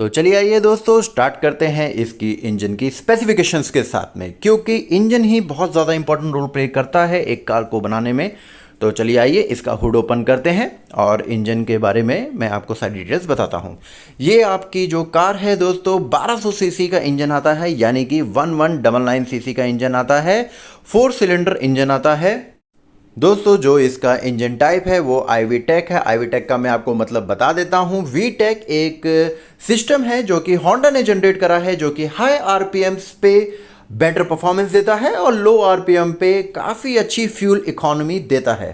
तो चलिए आइए दोस्तों स्टार्ट करते हैं इसकी इंजन की स्पेसिफिकेशंस के साथ में, क्योंकि इंजन ही बहुत ज़्यादा इंपॉर्टेंट रोल प्ले करता है एक कार को बनाने में। तो चलिए आइए इसका हुड ओपन करते हैं और इंजन के बारे में मैं आपको सारी डिटेल्स बताता हूँ। ये आपकी जो कार है दोस्तों 1200 सीसी का इंजन आता है, यानी कि 1199 सीसी का इंजन आता है, 4 सिलेंडर इंजन आता है। दोस्तों जो इसका इंजन टाइप है वो IVTEC है। IVTEC का मैं आपको मतलब बता देता हूँ। VTEC एक सिस्टम है जो कि होंडा ने जनरेट करा है, जो कि हाई RPMs पे बेटर परफॉर्मेंस देता है और लो RPM पे काफ़ी अच्छी फ्यूल इकोनॉमी देता है।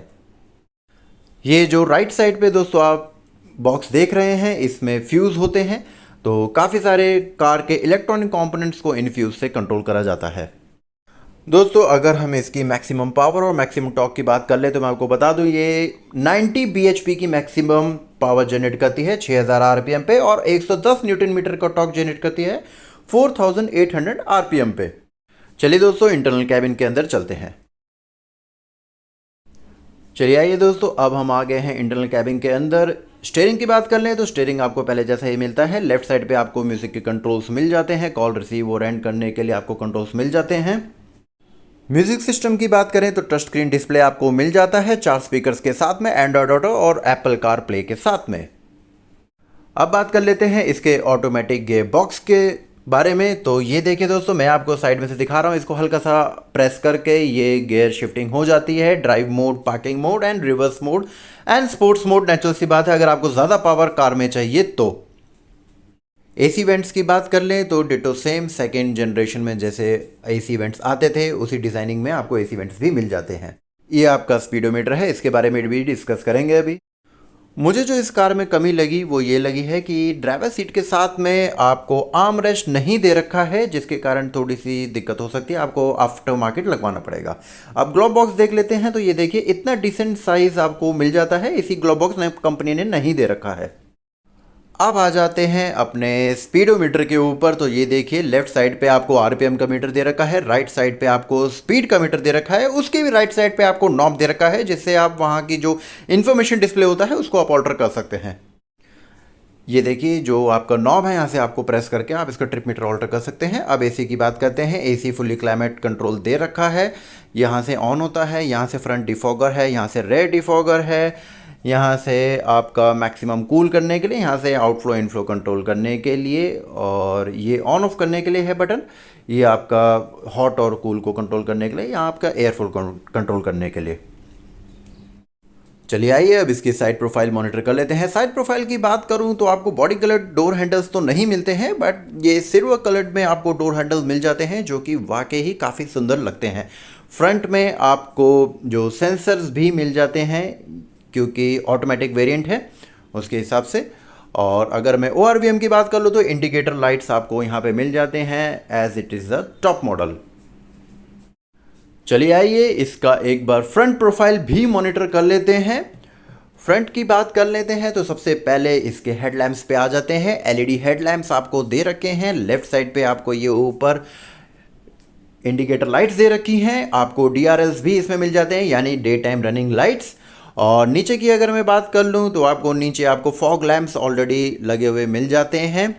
ये जो राइट साइड पे दोस्तों आप बॉक्स देख रहे हैं, इसमें फ्यूज़ होते हैं। तो काफ़ी सारे कार के इलेक्ट्रॉनिक कंपोनेंट्स को इन फ्यूज़ से कंट्रोल करा जाता है। दोस्तों अगर हम इसकी मैक्सिमम पावर और मैक्सिमम टॉर्क की बात कर ले तो मैं आपको बता दूं, ये 90 bhp की मैक्सिमम पावर जनरेट करती है 6000 RPM पे, और 110 न्यूटन मीटर का टॉर्क जनरेट करती है 4800 RPM पे। चलिए दोस्तों इंटरनल कैबिन के अंदर चलते हैं। चलिए आइए दोस्तों, अब हम आ गए हैं इंटरनल कैबिन के अंदर। स्टीयरिंग की बात कर लें तो स्टीयरिंग आपको पहले जैसा ही मिलता है। लेफ्ट साइड पे आपको म्यूजिक के कंट्रोल्स मिल जाते हैं, कॉल रिसीव और एंड करने के लिए आपको कंट्रोल्स मिल जाते हैं। म्यूजिक सिस्टम की बात करें तो टच स्क्रीन डिस्प्ले आपको मिल जाता है 4 स्पीकर्स के साथ में, एंड्रॉयड ऑटो और एप्पल कार प्ले के साथ में। अब बात कर लेते हैं इसके ऑटोमेटिक गियर बॉक्स के बारे में। तो ये देखिए दोस्तों, मैं आपको साइड में से दिखा रहा हूँ। इसको हल्का सा प्रेस करके ये गियर शिफ्टिंग हो जाती है। Drive mode, parking mode and reverse mode and sports mode. Natural सी बात है, अगर आपको ज़्यादा पावर कार में चाहिए तो। AC वेंट्स की बात कर लें तो डिटो सेम सेकेंड जनरेशन में जैसे AC वेंट्स आते थे उसी डिज़ाइनिंग में आपको AC वेंट्स भी मिल जाते हैं। ये आपका स्पीडोमीटर है, इसके बारे में भी डिस्कस करेंगे अभी। मुझे जो इस कार में कमी लगी वो ये लगी है कि ड्राइवर सीट के साथ में आपको आर्म रेस्ट नहीं दे रखा है, जिसके कारण थोड़ी सी दिक्कत हो सकती है, आपको आफ्टर मार्केट लगवाना पड़ेगा। अब ग्लोव बॉक्स देख लेते हैं तो ये देखिए इतना डिसेंट साइज़ आपको मिल जाता है। इसी ग्लोव बॉक्स कंपनी ने नहीं दे रखा है। अब आ जाते हैं अपने स्पीडोमीटर के ऊपर। तो ये देखिए लेफ्ट साइड पे आपको RPM का मीटर दे रखा है, राइट साइड पे आपको स्पीड का मीटर दे रखा है, उसके भी राइट साइड पे आपको नॉब दे रखा है, जिससे आप वहाँ की जो इन्फॉर्मेशन डिस्प्ले होता है उसको आप ऑल्टर कर सकते हैं। ये देखिए जो आपका नॉब है, यहाँ से आपको प्रेस करके आप इसका ट्रिप मीटर ऑल्टर कर सकते हैं। अब AC की बात करते हैं। AC फुली क्लाइमेट कंट्रोल दे रखा है, यहाँ से ऑन होता है, यहाँ से फ्रंट डिफॉगर है, यहाँ से रेयर डिफॉगर है, यहाँ से आपका मैक्सिमम कूल करने के लिए, यहाँ से आउटफ्लो इनफ्लो कंट्रोल करने के लिए, और ये ऑन ऑफ करने के लिए है बटन। ये आपका हॉट और कूल को कंट्रोल करने के लिए, यहाँ आपका एयर फ्लो कंट्रोल करने के लिए। चलिए आइए अब इसकी साइड प्रोफाइल मॉनिटर कर लेते हैं। साइड प्रोफाइल की बात करूं तो आपको बॉडी कलर डोर हैंडल्स तो नहीं मिलते हैं, बट ये सिल्वर कलर्ड में आपको डोर हैंडल्स मिल जाते हैं, जो कि वाकई ही काफ़ी सुंदर लगते हैं। फ्रंट में आपको जो सेंसर्स भी मिल जाते हैं, क्योंकि ऑटोमेटिक वेरिएंट है उसके हिसाब से। और अगर मैं ORVM की बात कर लूँ तो इंडिकेटर लाइट्स आपको यहाँ पे मिल जाते हैं as it is the top model. चलिए आइए इसका एक बार फ्रंट प्रोफाइल भी मॉनिटर कर लेते हैं। फ्रंट की बात कर लेते हैं तो सबसे पहले इसके हेडलैम्प्स पे आ जाते हैं। LED हेडलैम्प्स आपको दे रखे हैं। लेफ्ट साइड पे आपको ये ऊपर इंडिकेटर लाइट्स दे रखी हैं। आपको DRLs भी इसमें मिल जाते हैं, यानी डे टाइम रनिंग लाइट्स। और नीचे की अगर मैं बात कर लूँ तो आपको नीचे आपको फॉग लैम्प्स ऑलरेडी लगे हुए मिल जाते हैं।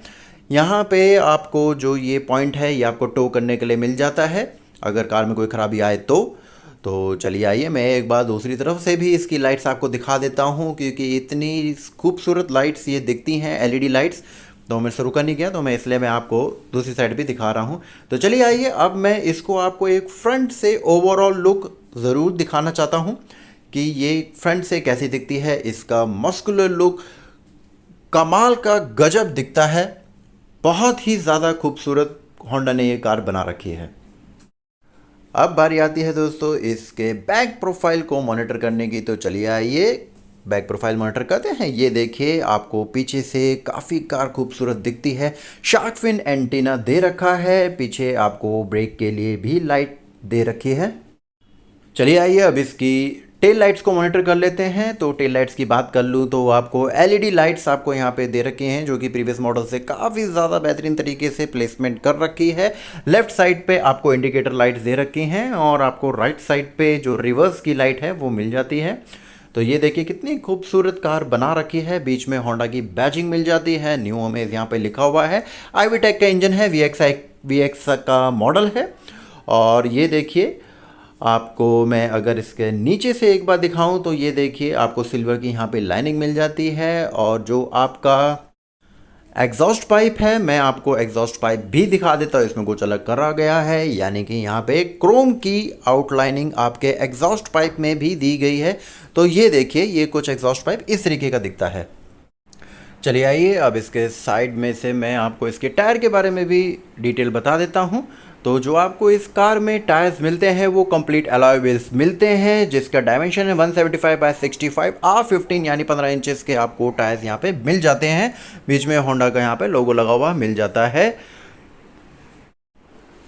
यहाँ पे आपको जो ये पॉइंट है ये आपको टो करने के लिए मिल जाता है अगर कार में कोई ख़राबी आए तो चलिए आइए मैं एक बार दूसरी तरफ से भी इसकी लाइट्स आपको दिखा देता हूँ, क्योंकि इतनी खूबसूरत लाइट्स ये दिखती हैं LED लाइट्स। तो मैं शुरू कर नहीं किया, तो मैं इसलिए मैं आपको दूसरी साइड भी दिखा रहा हूँ। तो चलिए आइए अब मैं इसको आपको एक फ्रंट से ओवरऑल लुक ज़रूर दिखाना चाहता हूँ कि ये फ्रंट से कैसी दिखती है। इसका मस्कुलर लुक कमाल का गजब दिखता है। बहुत ही ज़्यादा खूबसूरत होंडा ने ये कार बना रखी है। अब बारी आती है दोस्तों इसके बैक प्रोफाइल को मॉनिटर करने की। तो चलिए आइए बैक प्रोफाइल मॉनिटर करते हैं। ये देखिए आपको पीछे से काफ़ी कार खूबसूरत दिखती है। शार्क फिन एंटीना दे रखा है, पीछे आपको ब्रेक के लिए भी लाइट दे रखी है। चलिए आइए अब इसकी टेल लाइट्स को मॉनिटर कर लेते हैं। तो टेल लाइट्स की बात कर लूँ तो आपको LED लाइट्स आपको यहाँ पे दे रखी हैं, जो कि प्रीवियस मॉडल से काफ़ी ज़्यादा बेहतरीन तरीके से प्लेसमेंट कर रखी है। लेफ्ट साइड पे आपको इंडिकेटर लाइट्स दे रखी हैं, और आपको राइट साइड पे जो रिवर्स की लाइट है वो मिल जाती है। तो ये देखिए कितनी खूबसूरत कार बना रखी है, बीच में होंडा की बैजिंग मिल जाती है, न्यू अमेज यहाँ पे लिखा हुआ है, आईवी टेक का इंजन है, वीएक्स का मॉडल है। और ये देखिए आपको मैं अगर इसके नीचे से एक बार दिखाऊं तो ये देखिए आपको सिल्वर की यहाँ पे लाइनिंग मिल जाती है। और जो आपका एग्जॉस्ट पाइप है, मैं आपको एग्जॉस्ट पाइप भी दिखा देता हूँ, इसमें कुछ अलग करा गया है, यानी कि यहाँ पे क्रोम की आउटलाइनिंग आपके एग्जॉस्ट पाइप में भी दी गई है। तो ये देखिए ये कुछ एग्जॉस्ट पाइप इस तरीके का दिखता है। चलिए आइए अब इसके साइड में से मैं आपको इसके टायर के बारे में भी डिटेल बता देता हूँ। तो जो आपको इस कार में टायर्स मिलते हैं वो कंप्लीट अलॉय व्हील्स मिलते हैं, जिसका डायमेंशन है 175/65 R15 यानी 15 इंचेस के आपको टायर्स यहाँ पे मिल जाते हैं। बीच में होंडा का यहाँ पे लोगो लगा हुआ मिल जाता है।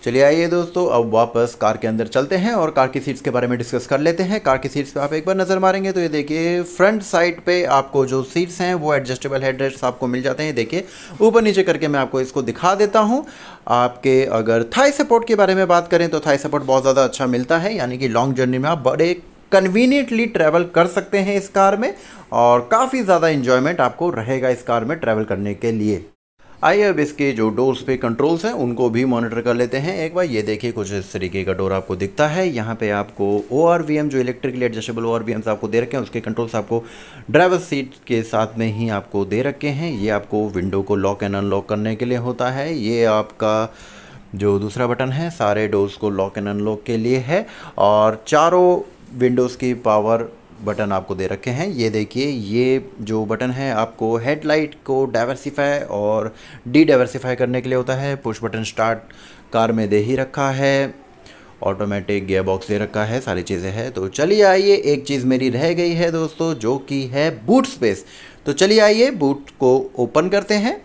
चलिए आइए दोस्तों अब वापस कार के अंदर चलते हैं और कार की सीट्स के बारे में डिस्कस कर लेते हैं। कार की सीट्स पे आप एक बार नज़र मारेंगे तो ये देखिए फ्रंट साइड पे आपको जो सीट्स हैं वो एडजस्टेबल हेडरेस्ट आपको मिल जाते हैं। देखिए ऊपर नीचे करके मैं आपको इसको दिखा देता हूँ। आपके अगर थाई सपोर्ट के बारे में बात करें तो थाई सपोर्ट बहुत ज़्यादा अच्छा मिलता है, यानी कि लॉन्ग जर्नी में आप बड़े कन्वीनियंटली ट्रैवल कर सकते हैं इस कार में, और काफ़ी ज़्यादा इन्जॉयमेंट आपको रहेगा इस कार में ट्रैवल करने के लिए। आइए अब इसके जो डोर्स पे कंट्रोल्स हैं उनको भी मॉनिटर कर लेते हैं एक बार। ये देखिए कुछ इस तरीके का डोर आपको दिखता है। यहाँ पे आपको ORVM जो इलेक्ट्रिकली एडजस्टेबल ORVMs आपको दे रखे हैं, उसके कंट्रोल्स आपको ड्राइवर सीट के साथ में ही आपको दे रखे हैं। ये आपको विंडो को लॉक एंड अनलॉक करने के लिए होता है। ये आपका जो दूसरा बटन है सारे डोर्स को लॉक एंड अनलॉक के लिए है, और चारों विंडोज़ की पावर बटन आपको दे रखे हैं। ये देखिए ये जो बटन है आपको हेडलाइट को डाइवर्सिफाई और डी डाइवर्सिफाई करने के लिए होता है। पुश बटन स्टार्ट कार में दे ही रखा है, ऑटोमेटिक गियर बॉक्स दे रखा है, सारी चीज़ें हैं। तो चलिए आइए एक चीज़ मेरी रह गई है दोस्तों, जो कि है बूट स्पेस। तो चलिए आइए बूट को ओपन करते हैं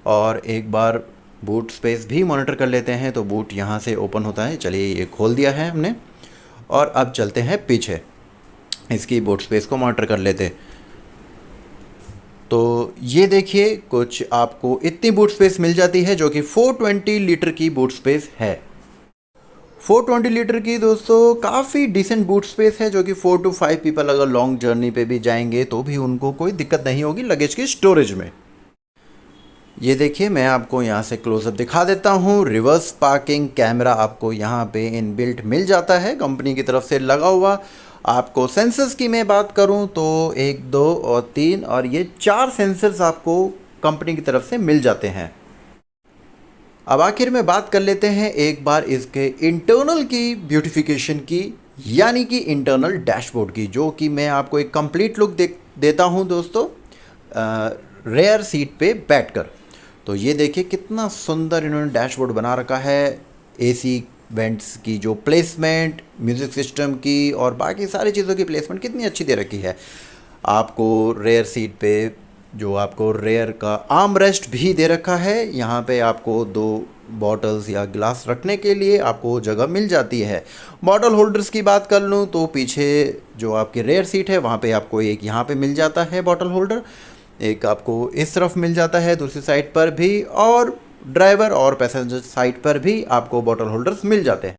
और एक बार बूट स्पेस भी मॉनिटर कर लेते हैं। तो बूट यहाँ से ओपन होता है। चलिए ये खोल दिया है हमने, और अब चलते हैं पीछे, इसकी बूट स्पेस को मॉनिटर कर लेते। तो ये देखिए कुछ आपको इतनी बूट स्पेस मिल जाती है, जो कि 420 लीटर की बूट स्पेस है। 420 लीटर की दोस्तों काफ़ी डिसेंट बूट स्पेस है, जो कि 4 to 5 पीपल अगर लॉन्ग जर्नी पे भी जाएंगे तो भी उनको कोई दिक्कत नहीं होगी लगेज की स्टोरेज में। ये देखिए मैं आपको यहाँ से क्लोजअप दिखा देता हूँ। रिवर्स पार्किंग कैमरा आपको यहाँ पे इनबिल्ट मिल जाता है, कंपनी की तरफ से लगा हुआ। आपको सेंसर्स की मैं बात करूं तो 1, 2 और 3 और ये 4 सेंसर्स आपको कंपनी की तरफ से मिल जाते हैं। अब आखिर में बात कर लेते हैं एक बार इसके इंटरनल की ब्यूटिफिकेशन की, यानी कि इंटरनल डैशबोर्ड की, जो कि मैं आपको एक कंप्लीट लुक देता हूं दोस्तों रेयर सीट पे बैठकर। तो ये देखिए कितना सुंदर इन्होंने डैशबोर्ड बना रखा है। AC वेंट्स की जो प्लेसमेंट, म्यूज़िक सिस्टम की और बाकी सारी चीज़ों की प्लेसमेंट कितनी अच्छी दे रखी है। आपको रेयर सीट पे जो आपको रेयर का आर्म रेस्ट भी दे रखा है। यहाँ पे आपको 2 बॉटल्स या ग्लास रखने के लिए आपको जगह मिल जाती है। बॉटल होल्डर्स की बात कर लूँ तो पीछे जो आपकी रेयर सीट है वहाँ पे आपको एक यहाँ पे मिल जाता है बॉटल होल्डर, एक आपको इस तरफ मिल जाता है दूसरी साइड पर भी, और ड्राइवर और पैसेंजर साइड पर भी आपको बॉटल होल्डर्स मिल जाते हैं।